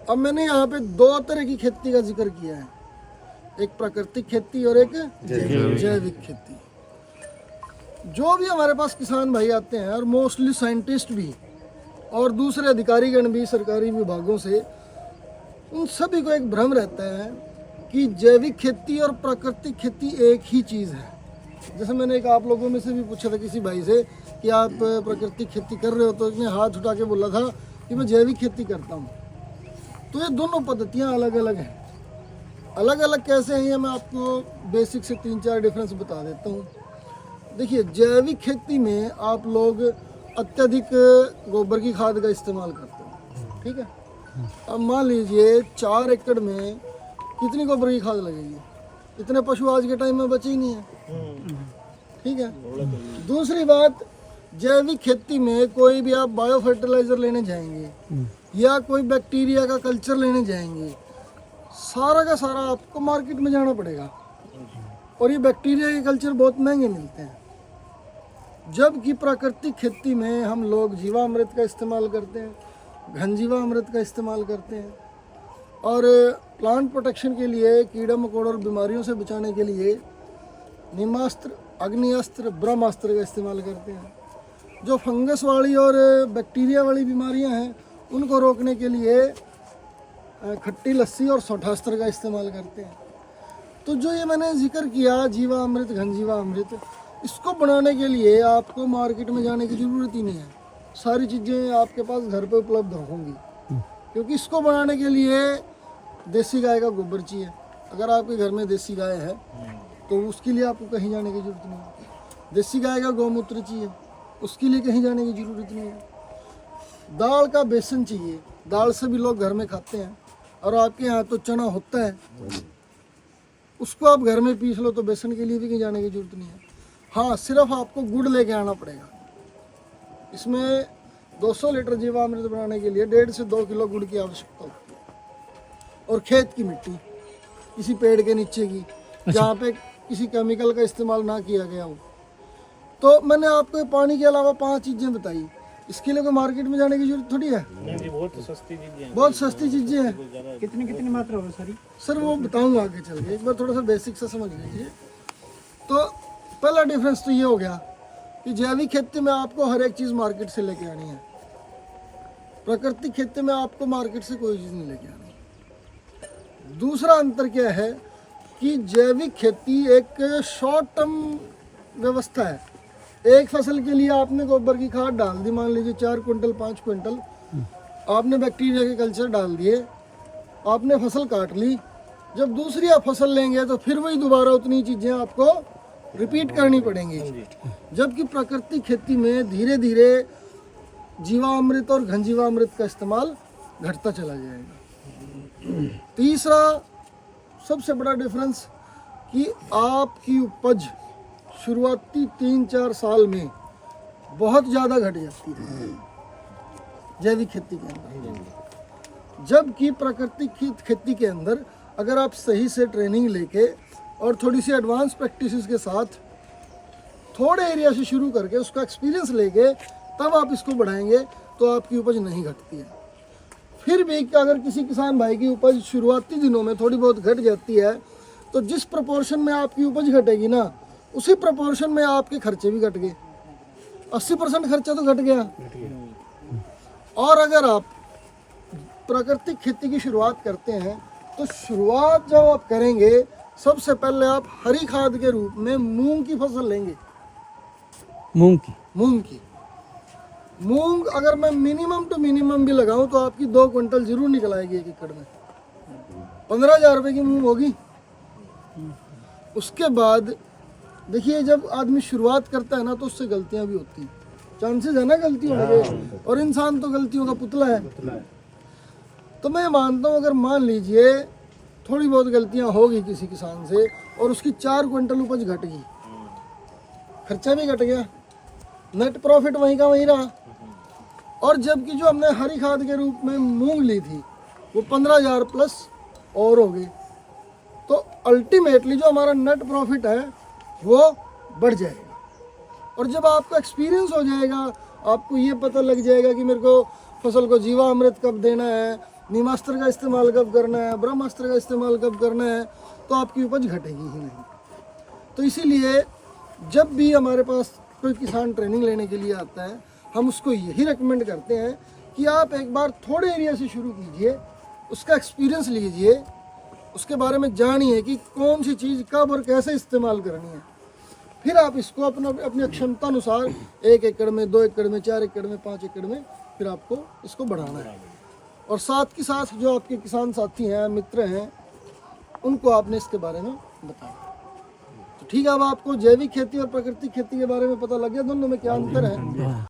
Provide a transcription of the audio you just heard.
अब मैंने यहाँ पे दो तरह की खेती का जिक्र किया है, एक प्राकृतिक खेती और एक जैविक खेती। जो भी हमारे पास किसान भाई आते हैं और मोस्टली साइंटिस्ट भी और दूसरे अधिकारीगण भी सरकारी विभागों से, उन सभी को एक भ्रम रहता है कि जैविक खेती और प्राकृतिक खेती एक ही चीज़ है। जैसे मैंने एक आप लोगों में से भी पूछा था किसी भाई से कि आप प्राकृतिक खेती कर रहे हो, तो उसने हाथ उठा के बोला था कि मैं जैविक खेती करता हूँ। तो ये दोनों पद्धतियाँ अलग अलग हैं। अलग अलग कैसे हैं ये मैं आपको बेसिक से 3-4 डिफरेंस बता देता हूँ। देखिए, जैविक खेती में आप लोग अत्यधिक गोबर की खाद का इस्तेमाल करते हैं, ठीक है। अब मान लीजिए 4 एकड़ में कितनी गोबर की खाद लगेगी? इतने पशु आज के टाइम में बचे ही नहीं है, ठीक है। दूसरी बात, जैविक खेती में कोई भी आप बायो फर्टिलाइजर लेने जाएंगे या कोई बैक्टीरिया का कल्चर लेने जाएंगे, सारा का सारा आपको मार्केट में जाना पड़ेगा और ये बैक्टीरिया के कल्चर बहुत महंगे मिलते हैं। जबकि प्राकृतिक खेती में हम लोग जीवामृत का इस्तेमाल करते हैं, घन जीवामृत का इस्तेमाल करते हैं और प्लांट प्रोटेक्शन के लिए, कीड़ा मकोड़ा और बीमारियों से बचाने के लिए नीमास्त्र, अग्निअस्त्र, ब्रह्मास्त्र का इस्तेमाल करते हैं। जो फंगस वाली और बैक्टीरिया वाली बीमारियां हैं उनको रोकने के लिए खट्टी लस्सी और सोठास्त्र का इस्तेमाल करते हैं। तो जो ये मैंने जिक्र किया जीवामृत, घन जीवामृत, इसको बनाने के लिए आपको मार्केट में जाने की ज़रूरत ही नहीं है। सारी चीज़ें आपके पास घर पे उपलब्ध होंगी, क्योंकि इसको बनाने के लिए देसी गाय का गोबर चाहिए। अगर आपके घर में देसी गाय है तो उसके लिए आपको कहीं जाने की ज़रूरत नहीं है। देसी गाय का गौमूत्र चाहिए, उसके लिए कहीं जाने की ज़रूरत नहीं है। दाल का बेसन चाहिए, दाल से भी लोग घर में खाते हैं और आपके यहाँ तो चना होता है, उसको आप घर में पीस लो, तो बेसन के लिए भी कहीं जाने की ज़रूरत नहीं है। हाँ, सिर्फ आपको गुड़ लेके आना पड़ेगा। इसमें 200 लीटर जीवामृत बनाने के लिए 1.5 से 2 किलो गुड़ की आवश्यकता होती है। और खेत की मिट्टी, किसी पेड़ के नीचे की, जहाँ पे किसी केमिकल का इस्तेमाल ना किया गया हो। तो मैंने आपको पानी के अलावा 5 चीज़ें बताई। इसके लिए कोई मार्केट में जाने की जरूरत थोड़ी है। बहुत सस्ती चीजें हैं, बहुत सस्ती चीज़ें हैं। कितनी मात्रा होगी सारी? सर वो बताऊंगा आगे चल के, एक बार थोड़ा सा बेसिक से समझ लीजिए। तो पहला डिफरेंस तो ये हो गया कि जैविक खेती में आपको हर एक चीज़ मार्केट से लेके आनी है, प्राकृतिक खेती में आपको मार्केट से कोई चीज़ नहीं लेके आनी। दूसरा अंतर क्या है कि जैविक खेती एक शॉर्ट टर्म व्यवस्था है। एक फसल के लिए आपने गोबर की खाद डाल दी, मान लीजिए 4 क्विंटल 5 क्विंटल, आपने बैक्टीरिया के कल्चर डाल दिए, आपने फसल काट ली। जब दूसरी आप फसल लेंगे तो फिर वही दोबारा उतनी चीज़ें आपको रिपीट करनी पड़ेंगी। जबकि प्राकृतिक खेती में धीरे धीरे जीवामृत और घन जीवामृत का इस्तेमाल घटता चला जाएगा। तीसरा सबसे बड़ा डिफरेंस कि आपकी उपज शुरुआती 3-4 साल में बहुत ज़्यादा घट जाती है जैविक खेती के अंदर। जबकि प्राकृतिक खेती के अंदर अगर आप सही से ट्रेनिंग लेके और थोड़ी सी एडवांस प्रैक्टिसेस के साथ थोड़े एरिया से शुरू करके उसका एक्सपीरियंस लेके तब आप इसको बढ़ाएंगे तो आपकी उपज नहीं घटती है। फिर भी अगर किसी किसान भाई की उपज शुरुआती दिनों में थोड़ी बहुत घट जाती है तो जिस प्रपोर्शन में आपकी उपज घटेगी ना, उसी प्रपोर्शन में आपके खर्चे भी घट गए। 80% खर्चा तो घट गया। और अगर आप प्राकृतिक खेती की शुरुआत करते हैं तो शुरुआत जब आप करेंगे सबसे पहले आप हरी खाद के रूप में मूंग की फसल लेंगे। मूंग अगर मैं मिनिमम टू मिनिमम भी लगाऊं तो आपकी 2 क्विंटल जरूर निकल आएगी 1 एकड़ में। 15,000 रुपये की मूंग होगी। उसके बाद देखिए, जब आदमी शुरुआत करता है ना तो उससे गलतियां भी होती हैं, चांसेस है ना गलती होने के, और इंसान तो गलतियों का पुतला है। तो मैं मानता हूँ अगर मान लीजिए थोड़ी बहुत गलतियां होगी किसी किसान से और उसकी 4 क्विंटल उपज घट गई, खर्चा भी घट गया, नेट प्रॉफिट वहीं का वहीं रहा। और जबकि जो हमने हरी खाद के रूप में मूंग ली थी वो 15,000 प्लस और हो गई, तो अल्टीमेटली जो हमारा नेट प्रॉफिट है वो बढ़ जाएगा। और जब आपको एक्सपीरियंस हो जाएगा, आपको ये पता लग जाएगा कि मेरे को फसल को जीवामृत कब देना है, नीमास्त्र का इस्तेमाल कब करना है, ब्रह्मास्त्र का इस्तेमाल कब करना है, तो आपकी उपज घटेगी ही नहीं। तो इसीलिए जब भी हमारे पास कोई किसान ट्रेनिंग लेने के लिए आता है, हम उसको यही रेकमेंड करते हैं कि आप एक बार थोड़े एरिया से शुरू कीजिए, उसका एक्सपीरियंस लीजिए, उसके बारे में जानिए कि कौन सी चीज़ कब और कैसे इस्तेमाल करनी है। फिर आप इसको अपनी क्षमता अनुसार 1 एकड़ में, 2 एकड़ में, 4 एकड़ में, 5 एकड़ में फिर आपको इसको बढ़ाना है। और साथ के साथ जो आपके किसान साथी हैं, मित्र हैं, उनको आपने इसके बारे में बताया। तो ठीक है, अब आपको जैविक खेती और प्राकृतिक खेती के बारे में पता लग गया दोनों में क्या अंतर है।